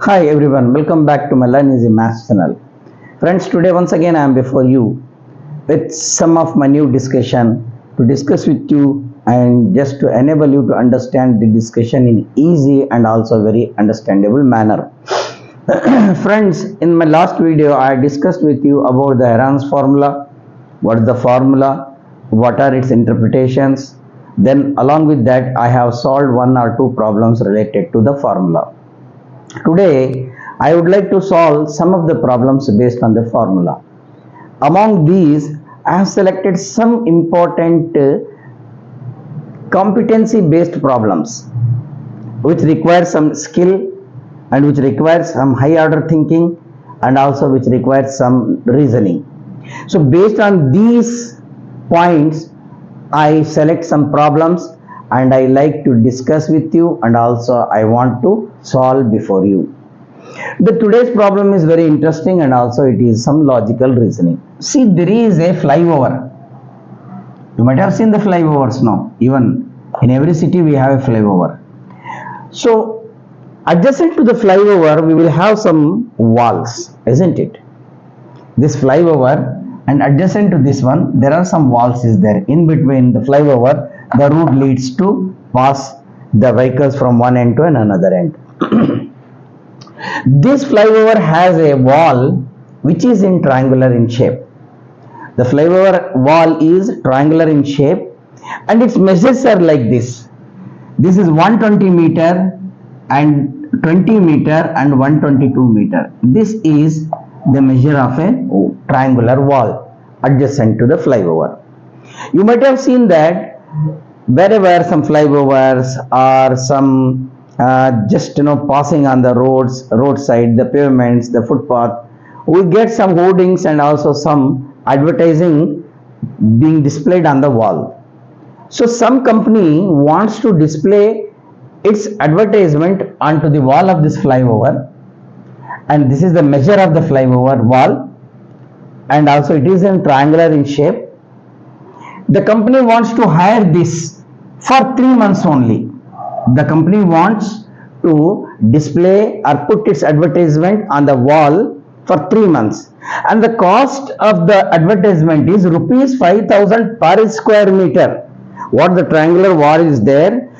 Hi everyone, welcome back to my Learn Easy Maths channel. Friends, today once again I am before you with some of my new discussion to discuss with you and just to enable you to understand the discussion in easy and also very understandable manner. Friends, in my last video I discussed with you about the Heron's formula, what is the formula, what are its interpretations. Then along with that I have solved one or two problems related to the formula. Today, I would like to solve some of the problems based on the formula. Among these, I have selected some important competency-based problems which require some skill and which require some high-order thinking and also which require some reasoning. So, based on these points, I select some problems and I like to discuss with you and also I want to solve before you. Today's problem is very interesting and also it is some logical reasoning. See, there is a flyover. You might have seen the flyovers now. Even in every city we have a flyover. So, adjacent to the flyover we will have some walls, isn't it? This flyover and adjacent to this one there are some walls is there. In between the flyover the route leads to pass the vehicles from one end to another end. This flyover has a wall which is in triangular in shape. The flyover wall is triangular in shape and its measures are like this. This is 120 meter and 20 meter and 122 meter. This is the measure of a triangular wall adjacent to the flyover. You might have seen that wherever some flyovers or some just passing on the roadside, the pavements, the footpath, we get some hoardings and also some advertising being displayed on the wall. So some company wants to display its advertisement onto the wall of this flyover, and this is the measure of the flyover wall, and also it is in triangular in shape. The company wants to hire this for 3 months only. The company wants to display or put its advertisement on the wall for 3 months, and the cost of the advertisement is rupees 5,000 per square meter. What the triangular wall is there,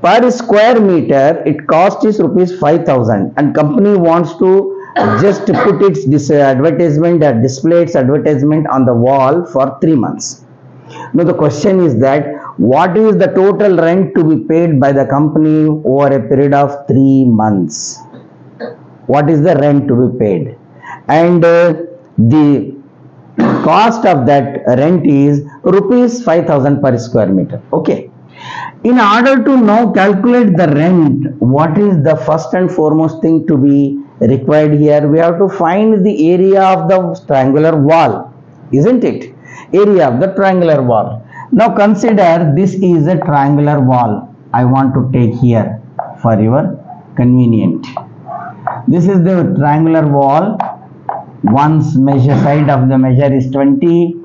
per square meter it cost is rupees 5,000, and company wants to just put its advertisement or display its advertisement on the wall for 3 months. Now the question is that what is the total rent to be paid by the company over a period of 3 months? What is the rent to be paid? And the cost of that rent is rupees 5,000 per square meter. Okay. In order to now calculate the rent, what is the first and foremost thing to be required here? We have to find the area of the triangular wall, isn't it? Area of the triangular wall. Now consider this is a triangular wall. I want to take here for your convenient. This is the triangular wall. One's measure side of the measure is 20,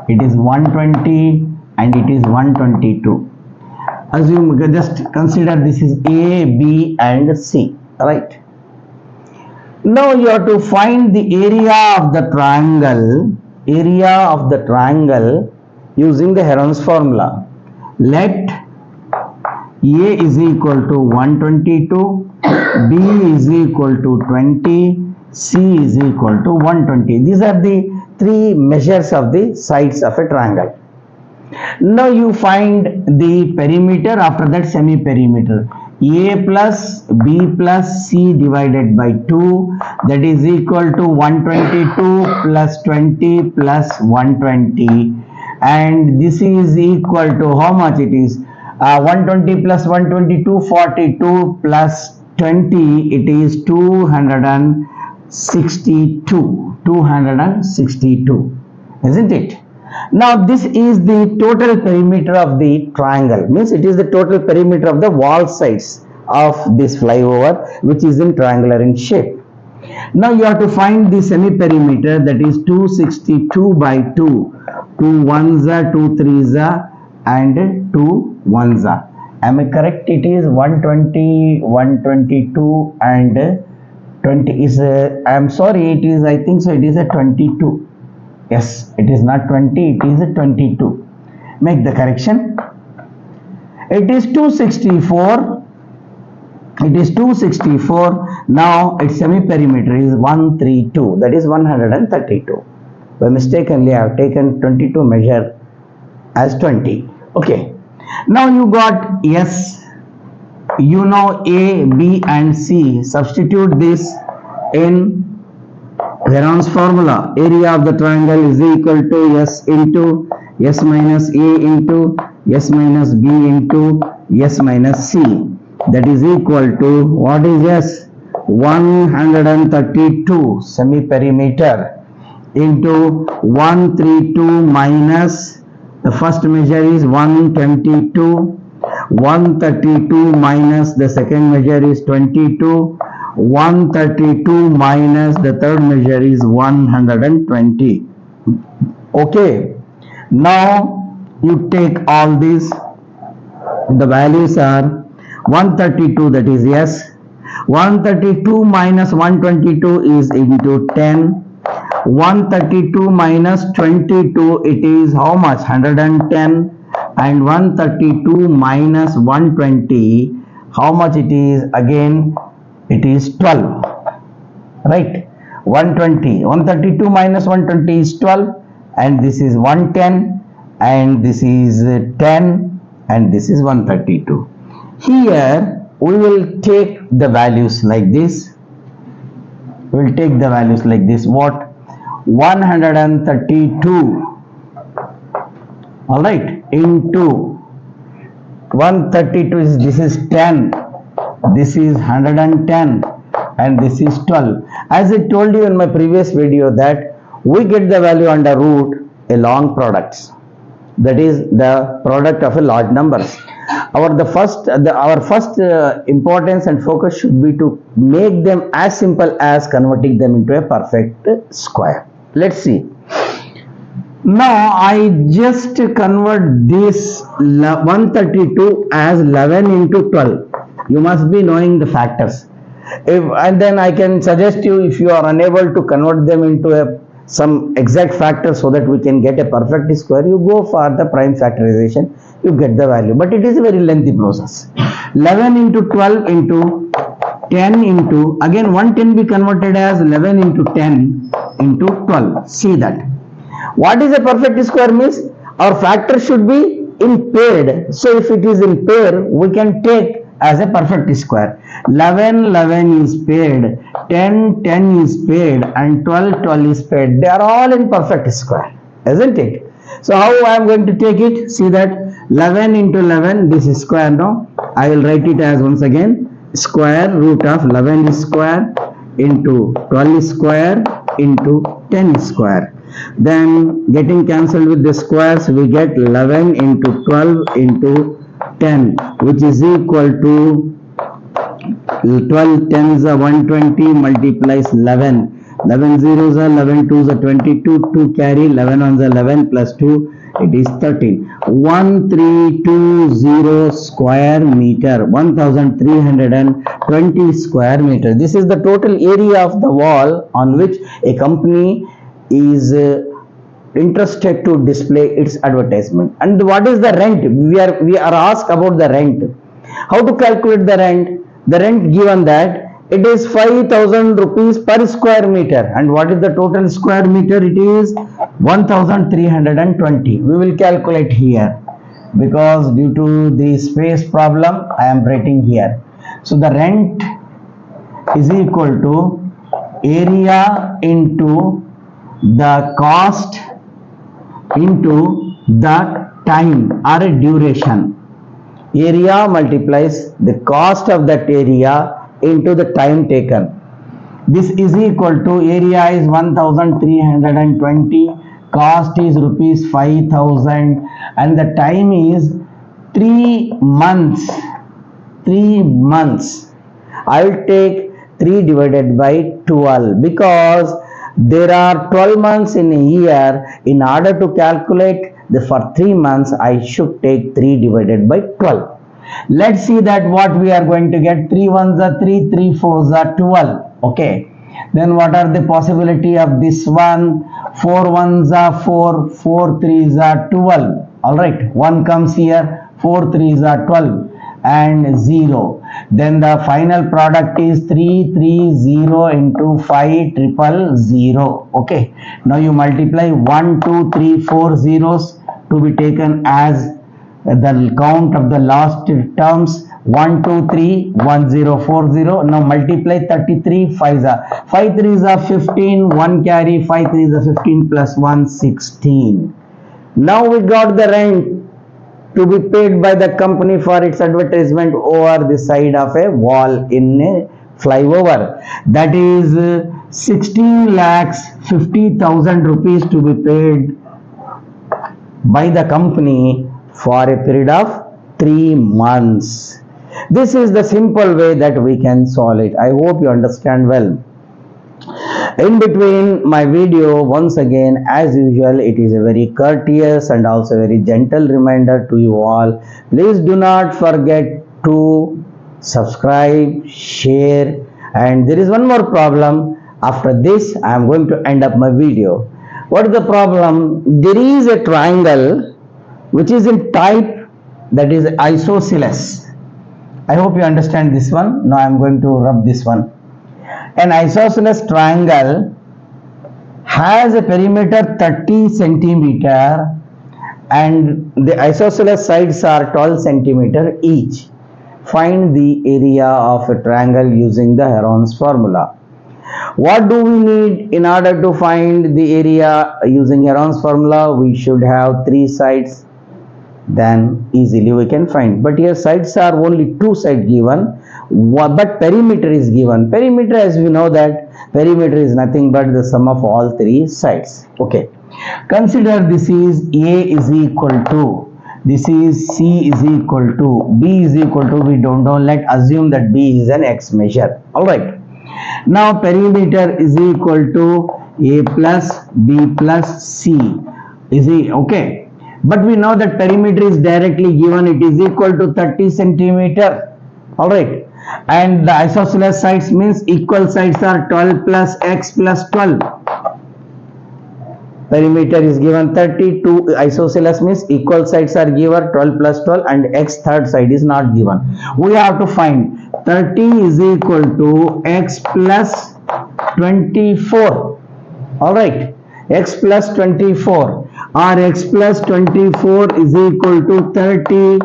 it is 120 and it is 122. Assume, just consider this is A, B and C, right? Now you have to find the area of the triangle using the Heron's formula. Let A is equal to 122, B is equal to 20, C is equal to 120. These are the three measures of the sides of a triangle. Now you find the perimeter, after that semi-perimeter. A plus B plus C divided by 2, that is equal to 122 plus 20 plus 120, and this is equal to how much it is? 120 plus 122, 42 plus 20, it is 262, isn't it? Now this is the total perimeter of the triangle, means it is the total perimeter of the wall sides of this flyover which is in triangular in shape. Now you have to find the semi-perimeter, that is 262 by 2. 2 ones are 2 threes are and 2 ones are. Am I correct? It is 120, 122 and 20 is I am sorry, it is, I think so, it is a 22. Yes, it is not 20, it is a 22. Make the correction. It is 264. It is 264. Now its semi-perimeter is 132. That is 132. By mistakenly I have taken 22 measure as 20. Okay. Now you got S. You know A, B and C. Substitute this in Heron's formula. Area of the triangle is equal to S into S minus A into S minus B into S minus C. That is equal to, what is S? 132 semi-perimeter into 132 minus, the first measure is 122. 132 minus the second measure is 22. 132 minus the third measure is 120. Okay. Now you take all these. The values are 132, that is yes. 132 minus 122 is into 10. 132 minus 22, it is how much? 110. And 132 minus 120, how much it is? Again, it is 12. Right? 120. 132 minus 120 is 12. And this is 110. And this is 10. And this is 132. Here, we will take the values like this. We will take the values like this. What? 132. Alright, into 132 is, this is 10, this is 110 and this is 12. As I told you in my previous video that we get the value under root a long products, that is the product of a large numbers. Our first importance and focus should be to make them as simple as converting them into a perfect square. Let's see. Now I just convert this 132 as 11 into 12. You must be knowing the factors. And then I can suggest you, if you are unable to convert them into some exact factors so that we can get a perfect square, you go for the prime factorization, you get the value. But it is a very lengthy process. 11 into 12 into 10 into, again 110 be converted as 11 into 10 into 12. See that. What is a perfect square means? Our factor should be in paired. So if it is in pair, we can take as a perfect square. 11 is paired, 10 is paired and 12 is paired. They are all in perfect square, isn't it? So how I am going to take it? See that 11 into 11, this is square now. I will write it as once again square root of 11 square into 12 square into 10 square. Then getting cancelled with the squares, we get 11 into 12 into 10, which is equal to 12 tens are 120 multiplies 11. 11 zeros are 11 twos are 22, 2 carry, 11 ones are 11 plus 2, it is 13. 1320 square meter, 1320 square meter. This is the total area of the wall on which a company is interested to display its advertisement. And what is the rent? We are asked about the rent. How to calculate the rent? The rent given that it is 5,000 rupees per square meter. And what is the total square meter? It is 1320. We will calculate here because due to the space problem I am writing here. So the rent is equal to area into the cost into the time or a duration. Area multiplies the cost of that area into the time taken. This is equal to, area is 1320, cost is rupees 5,000 and the time is 3 months. 3 months. I will take 3 divided by 12 because there are 12 months in a year. In order to calculate for 3 months, I should take 3 divided by 12. Let's see that what we are going to get. 3 ones are 3, 3 fours are 12. Okay. Then what are the possibility of this one? 4 ones are 4, 4 threes are 12. Alright, 1 comes here, 4 threes are 12 and 0. Then the final product is 330 into 5000. Okay. Now you multiply 1, 2, 3, 4 zeros to be taken as the count of the last terms. 1, 2, 3, 1, 0, 4, 0. Now multiply 33, 5 3s are 15, 1 carry, 5 3s are 15 plus 1, 16. Now we got the rent to be paid by the company for its advertisement over the side of a wall in a flyover. That is 16,50,000 rupees to be paid by the company for a period of 3 months. This is the simple way that we can solve it. I hope you understand well. In between my video, once again, as usual, it is a very courteous and also very gentle reminder to you all. Please do not forget to subscribe, share, and there is one more problem. After this, I am going to end up my video. What is the problem? There is a triangle which is in type, that is isosceles. I hope you understand this one. Now I am going to rub this one. An isosceles triangle has a perimeter 30 centimeter and the isosceles sides are 12 centimeter each. Find the area of a triangle using the Heron's formula. What do we need in order to find the area using Heron's formula? We should have 3 sides. Then easily we can find. But here sides are only 2 sides given, but perimeter is given. Perimeter, as we know that perimeter is nothing but the sum of all 3 sides. Okay. Consider this is A is equal to, this is C is equal to, B is equal to, we don't know, let's assume that B is an X measure. Alright. Now perimeter is equal to A plus B plus C. Is it okay? But we know that perimeter is directly given, it is equal to 30 centimeter. Alright. And the isosceles sides means equal sides are 12 plus X plus 12. Perimeter is given 30, to isosceles means equal sides are given 12 plus 12 and X third side is not given. We have to find 30 is equal to X plus 24. Alright. X plus 24. Or X plus 24 is equal to 30,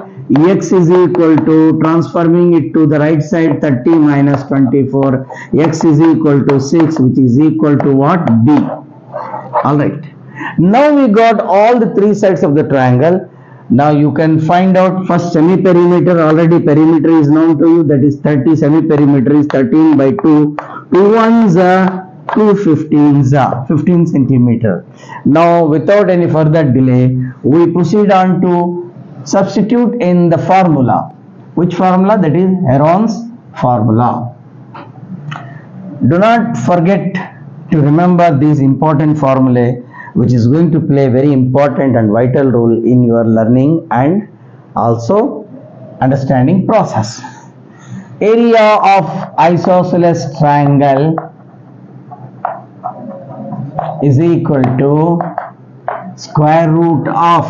X is equal to, transforming it to the right side, 30 minus 24, X is equal to 6, which is equal to what? B. Alright. Now we got all the 3 sides of the triangle. Now you can find out first semi-perimeter. Already perimeter is known to you, that is 30, semi-perimeter is 13 by 2, 2 ones are 2 15s, 15 centimeter. Now without any further delay, we proceed on to substitute in the formula. Which formula? That is Heron's formula. Do not forget to remember these important formulae, which is going to play a very important and vital role in your learning and also understanding process. Area of isosceles triangle is equal to square root of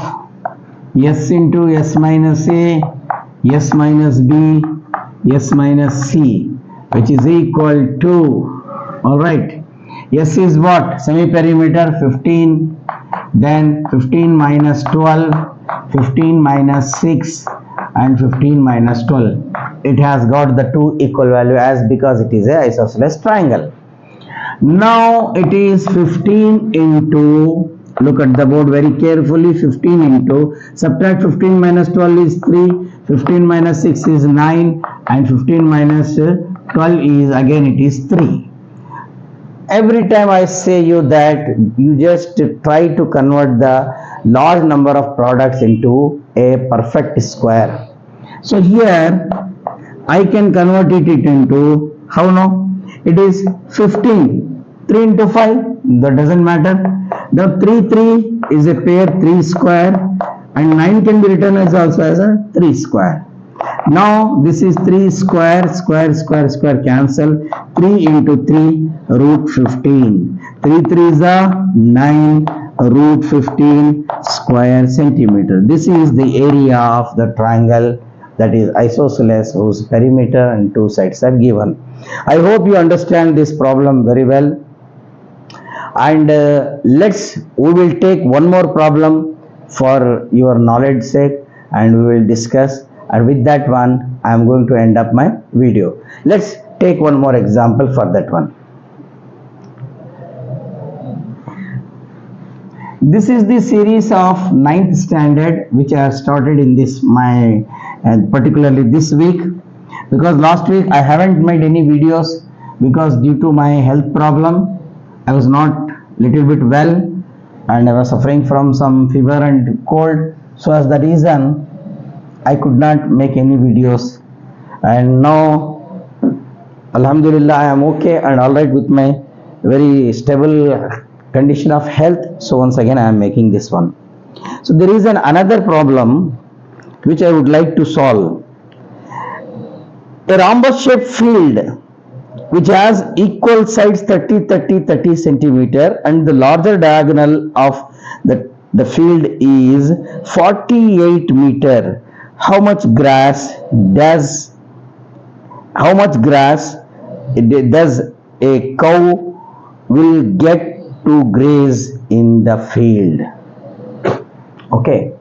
S into S minus A, S minus B, S minus C, which is equal to, alright, S is what? Semi-perimeter 15, then 15 minus 12, 15 minus 6 and 15 minus 12. It has got the 2 equal value as because it is a isosceles triangle. Now it is 15 into, look at the board very carefully, 15 into, subtract 15 minus 12 is 3, 15 minus 6 is 9 and 15 minus 12 is, again it is 3. Every time I say you that, you just try to convert the large number of products into a perfect square. So here I can convert it into, how now? It is 15. 3 into 5, that doesn't matter. Now 3 is a pair, 3 square, and 9 can be written as also as a 3 square. Now this is 3 square cancel. 3 into 3 root 15. 3 3 is a 9 root 15 square centimeter. This is the area of the triangle, that is isosceles, whose perimeter and two sides are given. I hope you understand this problem very well. And we will take one more problem for your knowledge sake, and we will discuss, and with that one I am going to end up my video. Let's take one more example for that one. This is the series of 9th standard which I have started in this particularly this week, because last week I haven't made any videos because due to my health problem I was not little bit well and I was suffering from some fever and cold, so as the reason I could not make any videos. And now Alhamdulillah I am okay and alright with my very stable condition of health, so once again I am making this one. So there is another problem which I would like to solve. A rhombus shaped field which has equal sides 30 centimeter, and the larger diagonal of the field is 48 meter. How much grass does a cow will get to graze in the field? Okay,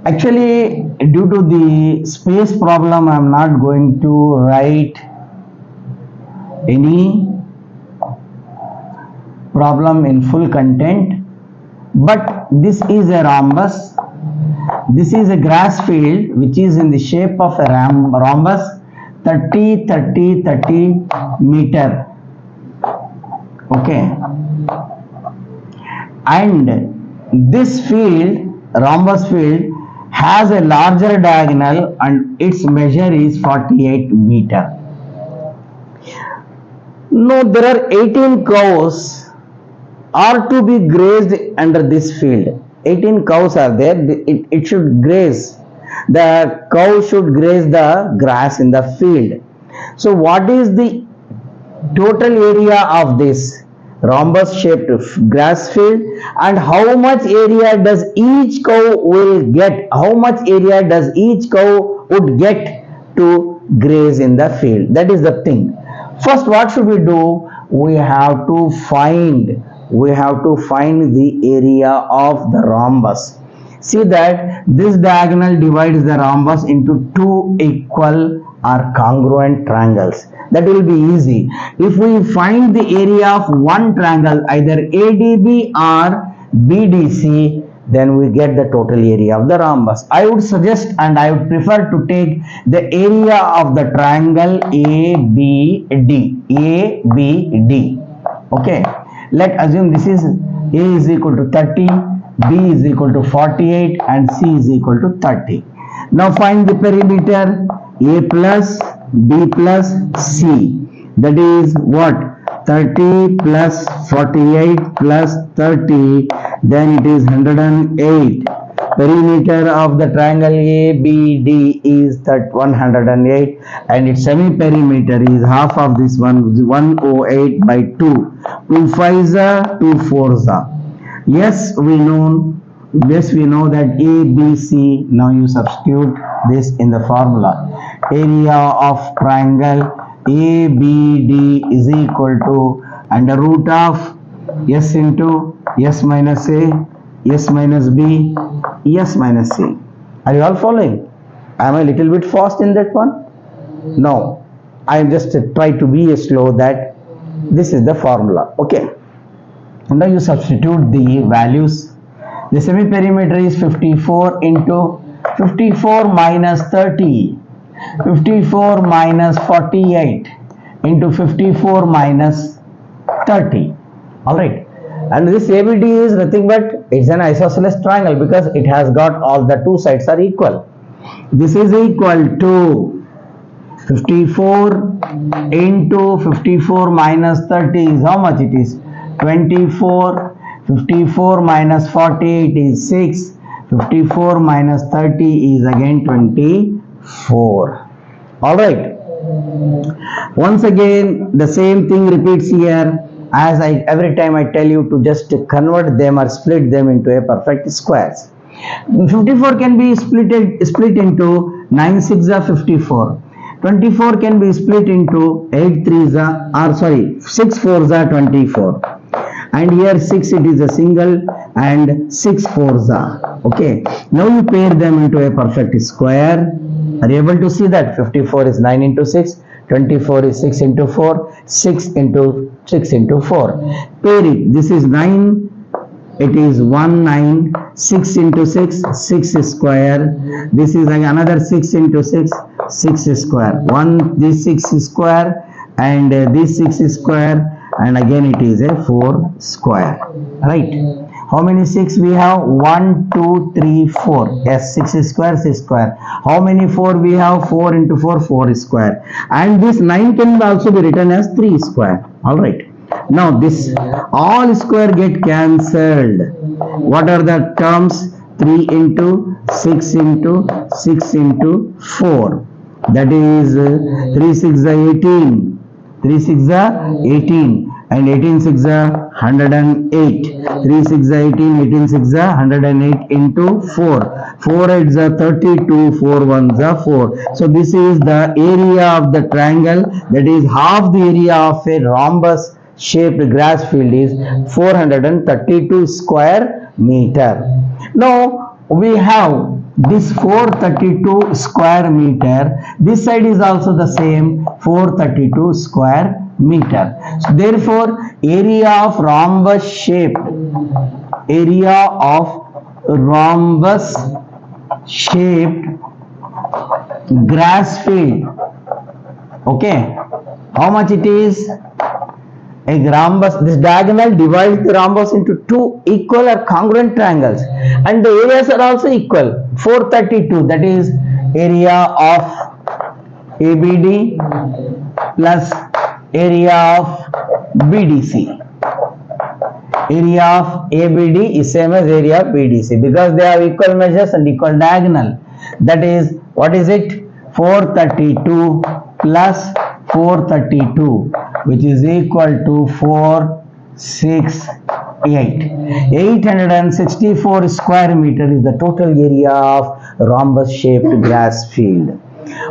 actually due to the space problem I am not going to write any problem in full content, but this is a rhombus. This is a grass field which is in the shape of a rhombus, 30 meter. Okay, and this field, rhombus field, has a larger diagonal and its measure is 48 meter. No, there are 18 cows are to be grazed under this field. 18 cows are there. It should graze. The cow should graze the grass in the field. So what is the total area of this rhombus shaped grass field, and how much area does each cow will get? How much area does each cow would get to graze in the field? That is the thing. First, what should we do? We have to find the area of the rhombus. See that this diagonal divides the rhombus into two equal or congruent triangles. That will be easy. If we find the area of one triangle, either ADB or BDC, then we get the total area of the rhombus. I would suggest and I would prefer to take the area of the triangle ABD. Okay, let's assume this is A is equal to 30, B is equal to 48 and C is equal to 30. Now find the perimeter A plus B plus C. That is what? 30 plus 48 plus 30, then it is 108. Perimeter of the triangle ABD is 108 and its semi-perimeter is half of this one, 108 by 2. 2 5s are 2 4s are. Yes, we know that ABC. Now you substitute this in the formula. Area of triangle ABD is equal to under root of S into S minus A, S minus B, S minus C. Are you all following? Am I a little bit fast in that one? No, I just try to be slow. That this is the formula. Okay, and now you substitute the values. The semi-perimeter is 54 into 54 minus 30. 54 minus 48 into 54 minus 30. Alright, and this ABD is nothing but it's an isosceles triangle because it has got all the two sides are equal. This is equal to 54 into 54 minus 30 is how much it is? 24. 54 minus 48 is 6. 54 minus 30 is again 24. 4. All right. Once again, the same thing repeats here, as every time I tell you to just convert them or split them into a perfect squares. 54 can be split into 9 6 are 54. 24 can be split into 8 3 are, 6 4 are 24. And here 6 it is a single and 6 4s are. Okay. Now you pair them into a perfect square. Are you able to see that? 54 is 9 into 6. 24 is 6 into 4. 6 into 6 into 4. Pair it. This is 9. It is 1 9. 6 into 6. 6 square. This is another 6 into 6. 6 square. This 6 square and this 6 square. And again it is a 4 square, right? How many 6 we have? 1 2 3 4. Yes, 6 square 6 square. How many 4 we have? 4 into 4 4 square. And this 9 can also be written as 3 square. All right. Now this all square get cancelled. What are the terms? 3 into 6 into 6 into 4. That is 3 6 are 18. 3 6 are 18 and 18 6 are 108. 3 6 are 18, 18 6 are 108 into 4. 4 8s are 32, 4 1s are 4. So this is the area of the triangle, that is half the area of a rhombus shaped grass field is 432 square meter. Now we have this 432 square meter. This side is also the same 432 square meter. So therefore area of rhombus shaped grass field. Okay, how much it is? A rhombus, this diagonal divides the rhombus into two equal or congruent triangles, and the areas are also equal. 432, that is area of ABD plus area of BDC. Area of ABD is same as area of BDC because they have equal measures and equal diagonal. That is, what is it? 432 plus 432, which is equal to 468. 864 square meter is the total area of rhombus shaped grass field.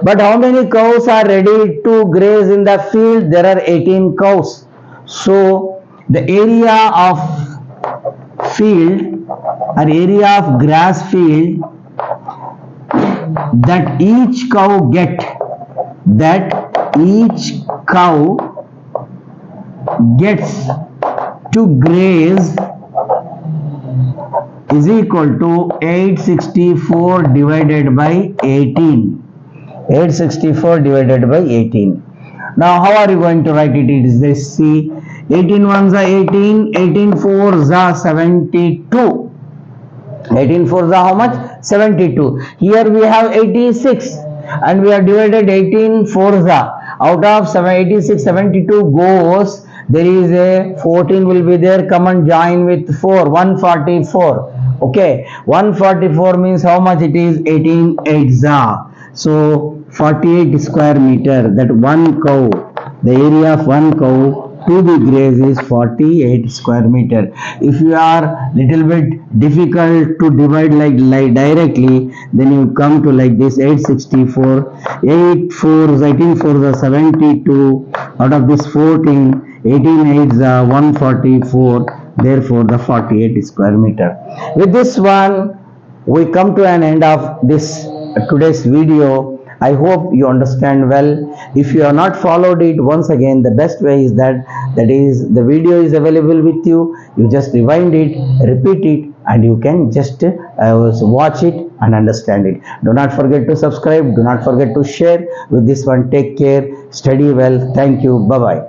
But how many cows are ready to graze in the field? There are 18 cows. So the area of field or area of grass field that each cow gets to graze is equal to 864 divided by 18. 864 divided by 18. Now how are you going to write it? It is this, see, 18 ones are 18, 18 fours are 72. 18 fours are how much? 72. Here we have 86 and we have divided 18 fours are. Out of 86, 72 goes, there is a 14 will be there, come and join with 4, 144. Okay, 144 means how much it is? 18 8s are. So 48 square meter, that one cow, the area of one cow to be grazed is 48 square meter. If you are little bit difficult to divide like directly, then you come to like this 864, 8 4s, 18 4s are 72, out of this 14, 18 8s are 144, therefore the 48 square meter. With this one, we come to an end of this today's video. I hope you understand well. If you have not followed it, once again the best way is that is the video is available with you. You just rewind it, repeat it, and you can just watch it and understand it. Do not forget to subscribe. Do not forget to share. With this one, take care, study well. Thank you. Bye bye.